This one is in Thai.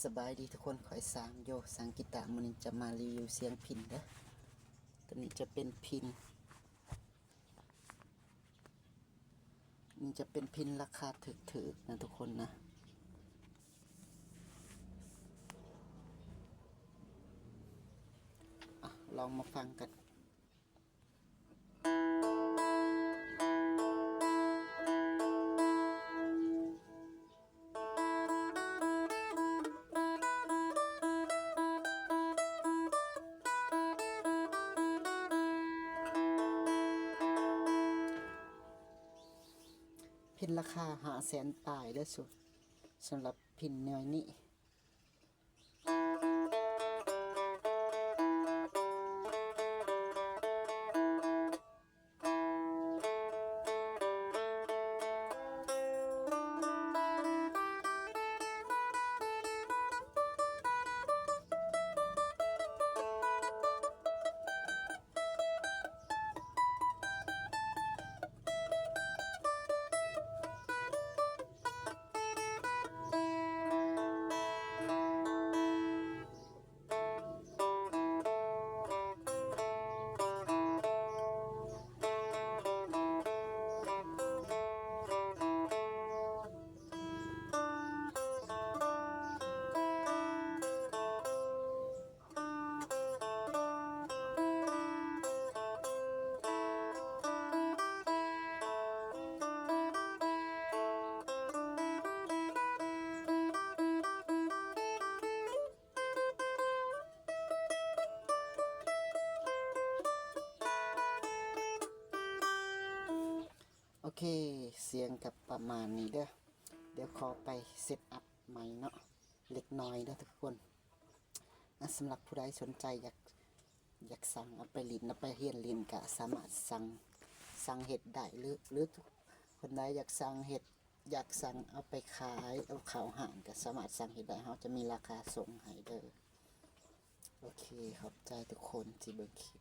สบายดีทุกคนขอยสางโยสังกิตะมันนี้จะมารีวิวเสียงพินเด้อตัวนี้จะเป็นพินนี่จะเป็นพินราคาถูกๆนะทุกคนนะลองมาฟังกันพินราคา500,000ปลายเด้อสุดสำหรับพินแนวนี้โอเคเสียงกับประมาณนี้เด้อเดี๋ยวขอไปเซตอัพใหม่เนาะเล็กน้อยเด้อทุกคนสำหรับผู้ใดสนใจอยากสั่งเอาไปลินเอาไปเฮียนลินก็สามารถสั่งเห็ดได้หรือคนใดอยากสั่งเห็ดอยากสั่งเอาไปขายเอาเข้าห้างก็สามารถสั่งเห็ดได้เขาจะมีราคาส่งให้เด้อโอเคขอบใจทุกคนที่เบิ่งคลิป